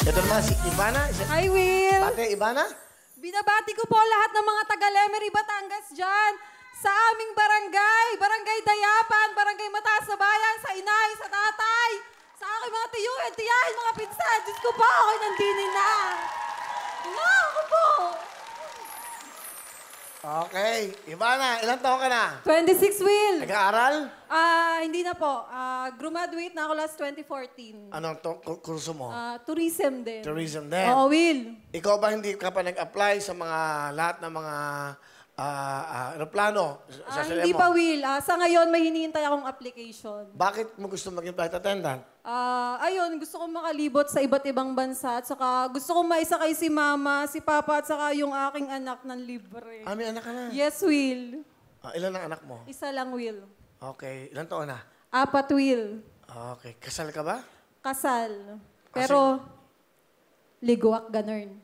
Ito naman si Ivana. Hi, Will. Ate, Ivana? Binabati ko po lahat ng mga taga-Lemery, Batangas dyan. Sa aming barangay, Barangay Dayapan, Barangay Mataas na Bayan, sa inay, sa tatay, sa aking mga tiyuhin, tiyahin, mga pinsan. Diyos ko po, ako'y nandinin na. Wala ako po. Okay. Ivana, ilang taon ka na? 26, Will. Nag-aaral? Hindi na po. Graduate na ako last 2014. Anong kurso mo? Tourism din. Tourism din. Oo, Will. Ikaw ba hindi ka pa nag-apply sa mga lahat ng mga aeroplano? Hindi pa, Will. Sa ngayon, may hinihintay akong application. Bakit mo gusto maging flight attendant? Ayun, gusto kong makalibot sa iba't ibang bansa at saka gusto kong maisakay si mama, si papa at saka yung aking anak ng libre. May anak ka na. Yes, Will. Ilan ang anak mo? Isa lang, Will. Okay. Ilang taon na? 4, Will. Okay. Kasal ka ba? Kasal. Pero, ligwak, ganun.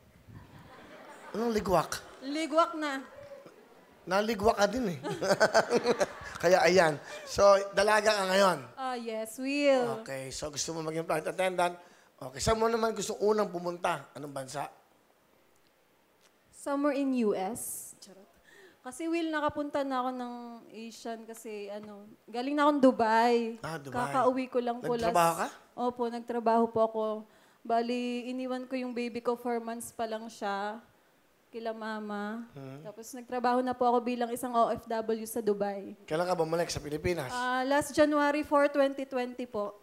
Anong ligwak? Ligwak na. Naligwak ka din eh. Kaya ayan. So, dalaga ka ngayon. Yes, Will. Okay. So, gusto mo maging flight attendant. Okay. Saan mo naman gusto unang pumunta? Anong bansa? Somewhere in US. Charot. Kasi, Will, nakapunta na ako ng Asian kasi, galing na akong Dubai. Dubai. Kakauwi ko lang po. Nagtrabaho ka? Opo, nagtrabaho po ako. Bali, iniwan ko yung baby ko, 4 months pa lang siya. Kila mama. Tapos nagtrabaho na po ako bilang isang OFW sa Dubai. Kailan ka bumalik sa Pilipinas? Last January 4, 2020 po.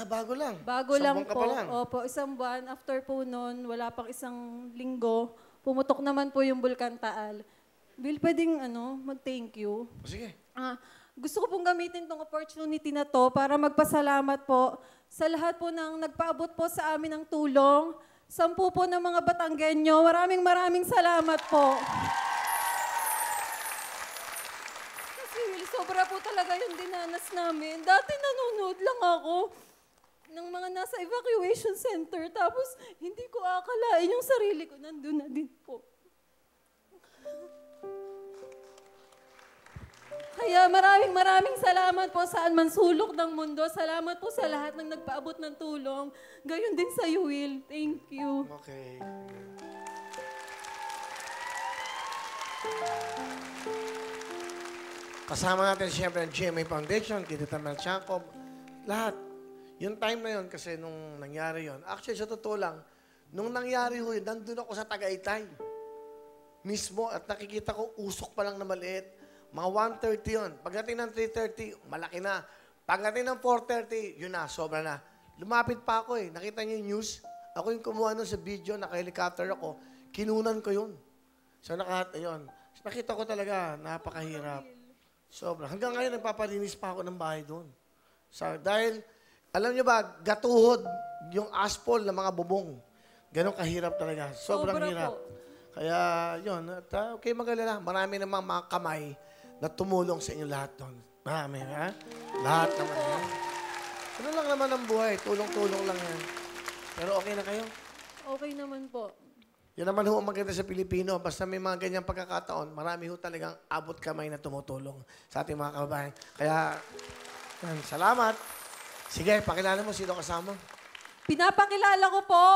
Bago lang. Bago lang Isang buwan ka po. pa lang. Opo, isang buwan. After po noon, wala pang isang linggo, pumutok naman po yung Bulkan Taal. Will, pwedeng mag-thank you? Sige. Gusto ko pong gamitin tong opportunity na to para magpasalamat po sa lahat po ng nagpaabot po sa amin ng tulong. 10 po ng mga Batanggenyo. Maraming salamat po. Kasi Will, sobra po talaga yung dinanas namin. Dati nanonood lang ako ng mga nasa evacuation center. Tapos hindi ko akalain yung sarili ko. Nandun na din po. Kaya maraming salamat po saan man sulok ng mundo. Salamat po sa lahat ng nagpaabot ng tulong. Gayon din sa iyo, Will. Thank you. Okay. Kasama natin siyempre ang GMA Foundation, Tito Tamel Jacob, lahat. Yung time na yun, kasi nung nangyari yun, actually sa totoo lang, nung nangyari yun, nandun ako sa Tagaytay. Mismo, at nakikita ko, usok pa lang na maliit. Mga 1:30 yun. Pagdating ng 3:30, malaki na. Pagdating ng 4:30, yun na, sobra na. Lumapit pa ako eh. Nakita niyo yung news? Ako yung kumuha nun sa video, naka-helicopter ako. Kinunan ko yun. So, ayun. Nakita ko talaga, napakahirap. Sobra. Hanggang ngayon, nagpapalinis pa ako ng bahay doon. So, dahil, alam niyo ba, gatuhod yung asphalt ng mga bubong. Ganon kahirap talaga. Sobrang hirap. Po. Kaya, yun. At, okay, magalala. Marami namang mga kamay na tumulong sa inyo lahat doon. Marami, ha? Lahat naman yan. Ano lang naman ang buhay. Tulong-tulong lang yan. Pero okay na kayo? Okay naman po. Yan naman ho ang maganda sa Pilipino. Basta may mga ganyang pagkakataon, marami ho talagang abot kamay na tumutulong sa ating mga kababayan. Kaya, yan, salamat. Sige, pakilala mo sino kasama. Pinapakilala ko po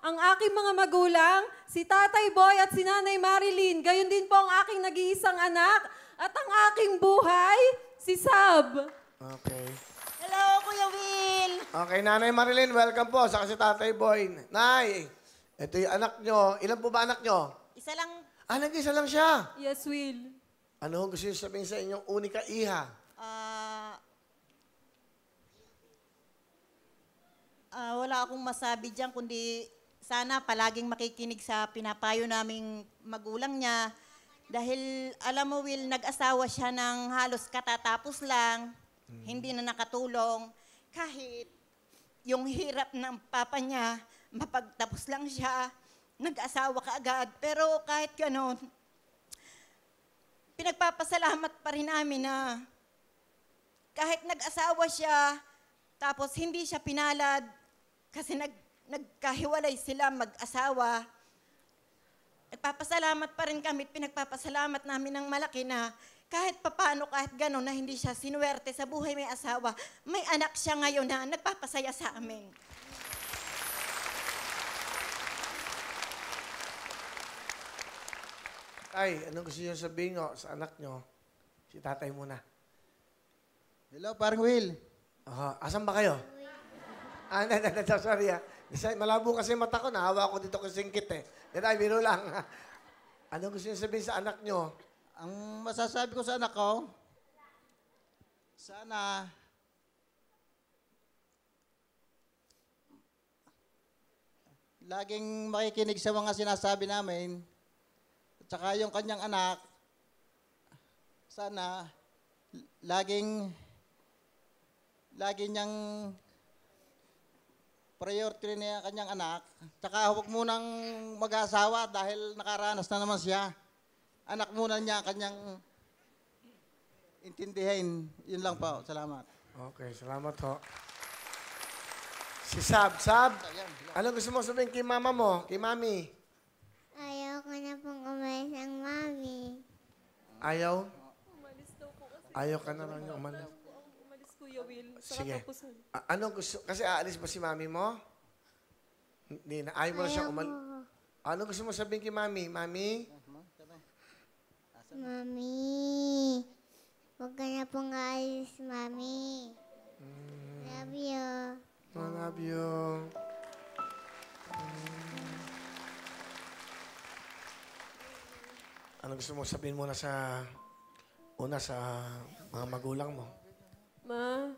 ang aking mga magulang, si Tatay Boy at si Nanay Marilyn. Gayon din po ang aking nag-iisang anak at ang aking buhay, si Sab. Okay. Hello, Kuya Will! Okay, Nanay Marilyn, welcome po. Saka si Tatay Boy. Nay, ito yung anak nyo. Ilan po ba anak nyo? Isa lang, Nag-isa lang siya. Yes, Will. Ano gusto nyo sabihin sa inyong unika iha? wala akong masabi dyan, kundi sana palaging makikinig sa pinapayo naming magulang niya. Dahil, alam mo, Will, nag-asawa siya ng halos katatapos lang, hindi na nakatulong. Kahit yung hirap ng papa niya, mapagtapos lang siya, nag-asawa ka agad. Pero kahit gano'n, pinagpapasalamat pa rin namin na kahit nag-asawa siya, tapos hindi siya pinalad, kasi nagkahiwalay sila mag-asawa. Nagpapasalamat pa rin kami, pinagpapasalamat namin ng malaki na kahit papano, kahit gano'n na hindi siya sinuwerte sa buhay may asawa, may anak siya ngayon na nagpapasaya sa amin. Tatay, anong gusto niyo sabihin nyo sa anak nyo? Si tatay muna. Hello, parang Will. Asan ba kayo? Sorry malabo kasi yung mata ko. Nahawa ko dito kasi singkit eh. Tatay, biro lang. Anong gusto niyo sabihin sa anak nyo? Ang masasabi ko sa anak ko, sana laging makikinig sa mga sinasabi namin. At saka yung kanyang anak, sana laging niyang priority niya ang kanyang anak. Tsaka huwag munang mag-asawa dahil nakaranas na naman siya. Anak muna niya ang kanyang intindihin. Yun lang po. Salamat. Okay, salamat ho. Si Sab. Sab, ano gusto mo sabihin kay mama mo, kay mami? Ayaw ko na pong umalis ang mami. Ayaw? Umalis daw po kasi. Ayaw ka na lang yung umalis. Umalis, Kuya Will. Sa Sige. katapusan. Anong gusto? Kasi aalis ba si mami mo? Hindi na. Ayaw mo na siya umalis. Ano gusto mo sabihin kay mami? Mami? Mami, huwag ka na pong aalis, mami. Love you. I love you. Ano gusto mo sabihin muna sa mga magulang mo? Ma,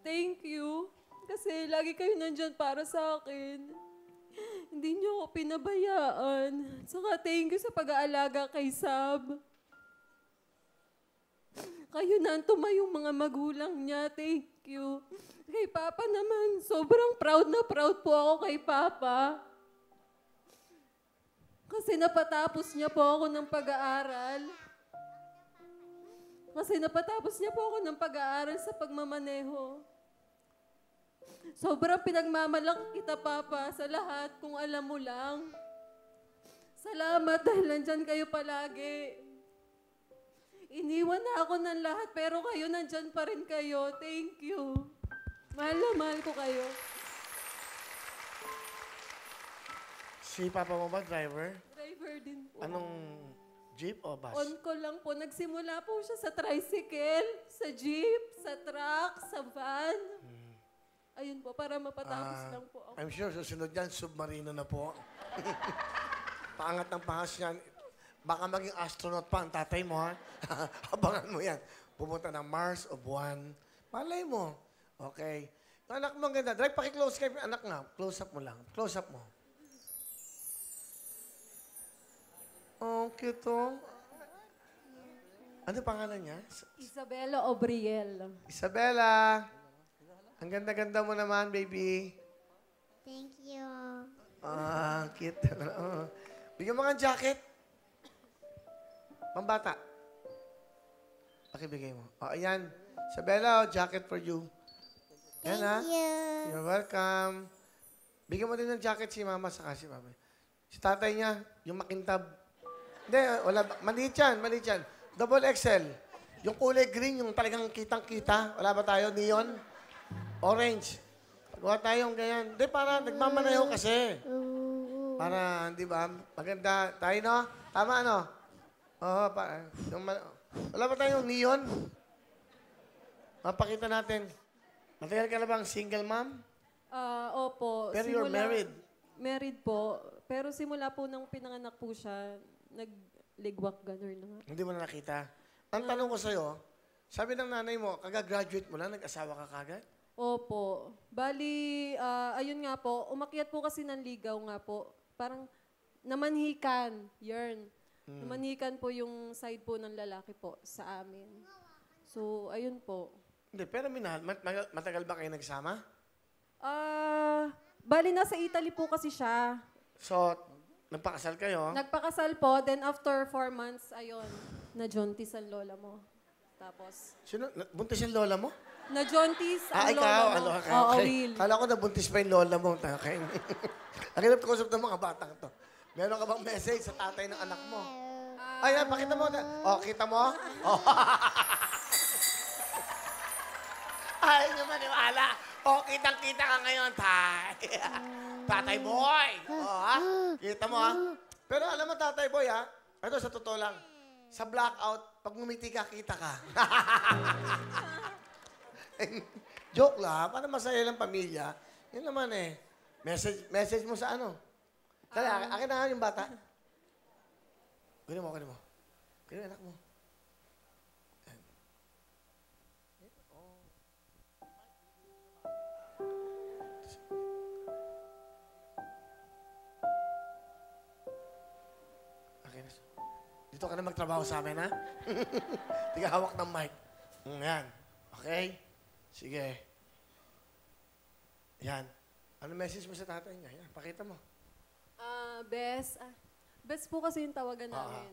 thank you. Kasi lagi kayo nandyan para sa akin. Hindi niyo ako pinabayaan. Saka thank you sa pag-aalaga kay Sab. Kayo na ang tumayong mga magulang niya. Thank you. Kay Papa naman, sobrang proud na proud po ako kay Papa. Kasi napatapos niya po ako ng pag-aaral. Kasi napatapos niya po ako ng pag-aaral sa pagmamaneho. Sobrang pinagmamalaki kita, Papa, sa lahat kung alam mo lang. Salamat dahil nandyan kayo palagi. Iniwan na ako ng lahat pero kayo nandyan pa rin kayo. Thank you. Mahal na mahal ko kayo. Si papa mo ba driver? Driver din po. Anong jeep o bus? On call lang po. Nagsimula po siya sa tricycle, sa jeep, sa truck, sa van. Ayun po, para mapatapos lang po ako. I'm sure susunod yan, submarino na po. Paangat ng pahas yan. Baka maging astronaut pa ang tatay mo, ha? Abangan mo yan. Pumunta ng Mars o Buwan. Malay mo. Okay. Yung anak mo ang ganda. Drive, paki-close kay anak nga. Close up mo lang. Close up mo. Oh, cute oh. Ano pangalan niya? Isabella Obriel. Isabella. Ang ganda-ganda mo naman, baby. Thank you. Cute. Bigyan mo nga ng jacket. Pambata. Pakibigay mo. Ayan. Isabella, jacket for you. Yan, ha? Thank you. You're welcome. Bigyan mo din ng jacket si mama saka si papa. Si tatay niya, yung makintab. Hindi, wala. Maliit yan. Double XL. Yung kulay green, yung talagang kitang-kita. Wala ba tayo? Neon? Orange. Gawa tayong ganyan. Hindi, para nagmamaneho kasi. Para, di ba? Maganda. Tayo, no? Tama, no? Oo, wala ba tayong neon? Mapakita natin. Matagal ka na bang single mom? Opo. Pero you're married. Married po. Pero simula po nang pinanganak po siya, nag-ligwak gano'n na nga. Hindi mo na nakita. Ang tanong ko sa'yo, sabi ng nanay mo, kagagraduate mo lang, nag-asawa ka kagad? Opo. Bali, ayun nga po, umakyat po kasi ng ligaw nga po. Parang namanhikan, yearn. Namanhikan po yung side po ng lalaki po sa amin. So, ayun po. Hindi, pero minahal. Matagal ba kayo nagsama? Bali, nasa Italy po kasi siya. So, nagpakasal kayo? Nagpakasal po, then after 4 months, ayun, na-jaunties ang lola mo. Tapos, Sino? Buntis yung lola mo? na-jaunties ang Ikaw? lola mo. Ano, Oo, okay. Will. Kala ko nabuntis pa yung lola mo. Okay. Ang hirap kausap ng mga batang to. Meron ka bang message sa tatay ng anak mo? Ayan, pakita mo. Oh, kita mo? Oh. Ay, hindi maniwala. Oh, kitang-kita ka ngayon, tay. Tatay boy. Oh, ha? Kita mo, ha? Pero alam mo, tatay boy, ha? Ito, sa totoo lang, sa blackout, pag ngumiti ka, kita ka. Joke lang, para masaya lang pamilya. Yun naman eh. Message mo sa ano? Kaya, akin na nga yung bata. Kunin mo. Kunin anak mo. Yan. Oh. Okay na siya. Dito ka na magtrabaho sa amin, ha? Tiga hawak ng mic. Yan. Okay? Sige. Yan. Ano message mo sa tatay niya? Yan, pakita mo. Bes. Bes po kasi yung tawagan namin.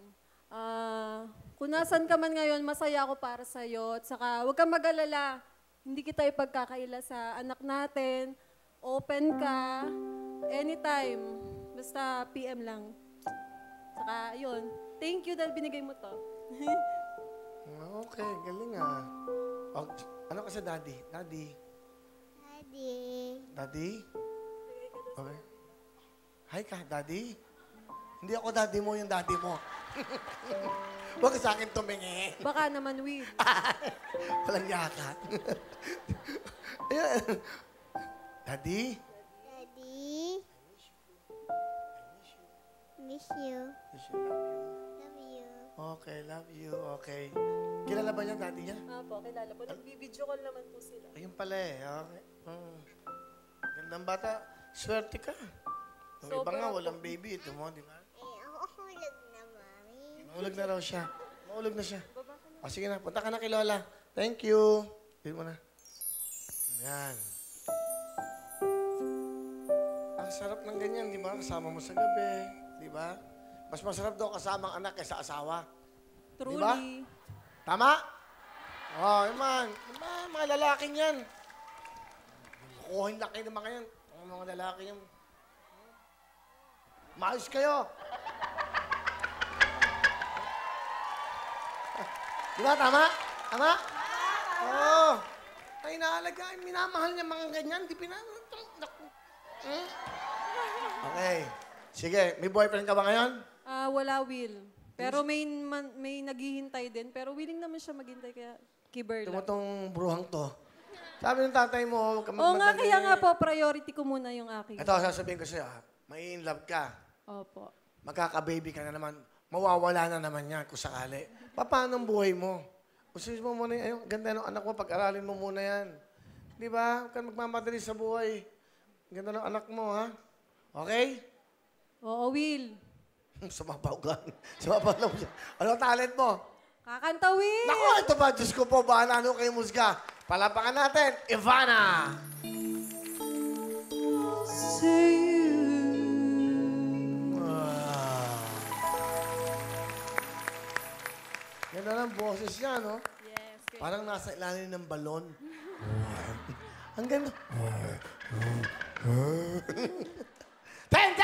Kung nasan ka man ngayon, masaya ako para sa'yo. At saka, huwag kang mag-alala. Hindi kita ipagkakaila sa anak natin. Open ka. Anytime. Basta PM lang. Saka, yun. Thank you dahil binigay mo to. Okay, galing ah. Oh, ano ka sa daddy? Daddy? Daddy. Daddy? Okay. Hi ka, daddy? Hindi ako daddy mo, yung daddy mo. Huwag ka sa akin tumingin. Baka naman, Will. Walang yaka. Ayan. Daddy? Daddy. Miss you. Yes, I love you. Love you. Okay, love you. Okay. Kilala ba niya daddy niya? Po, kilala po. Nagbibideo call naman po sila. Ayun pala eh. Okay. Gandang bata. Swerte ka. Yung iba Sobra nga, po. walang baby. Ito mo, di ba? Ako hulog na, Mami. Maulog na raw siya. Maulog na siya. O sige na, punta ka na kay Lola. Thank you. Bili mo na. Yan. Ang sarap ng ganyan, di ba? Kasama mo sa gabi. Di ba? Mas masarap daw kasama ang anak kaysa asawa. Truly. Diba? Tama? Oo, oh, man. Mga lalaking yan. Kukuhin laki ng mga yan. Ang mga lalaki yan. Maayos kayo. Di ba? Tama? Tama? Oo. Ay, naalagaan. Minamahal niya mga ganyan. Di Okay. Sige, may boyfriend ka ba ngayon? Wala, Will. Pero may naghihintay din. Pero willing naman siya maghintay kaya Kiber Ito mo lang. tong bruhang to. Sabi ng tatay mo, huwag ka Oo nga, magmadali. kaya nga po, priority ko muna yung aking. Ito, sasabihin ko sa'yo, may in love ka. Opo. Magkaka-baby ka na naman. Mawawala na naman yan kung sakali. Paano ang buhay mo? Ususin mo muna yan. Ayun, ganda ng anak mo, pag-aralin mo muna yan. Di ba? Huwag kang magmamadali sa buhay. Ganda ng anak mo, ha? Okay? Oo, Will. Sumabaw ka. Sumabaw lang siya. Ano talent mo? Kakanta, Will! Naku, ito ba? Diyos ko po, baka na ano kayo musga. Palapakan natin, Ivana! Wow. Ganda ng boses niya, no? Yes. Parang nasa ilalim ng balon. Ang ganda. 10,000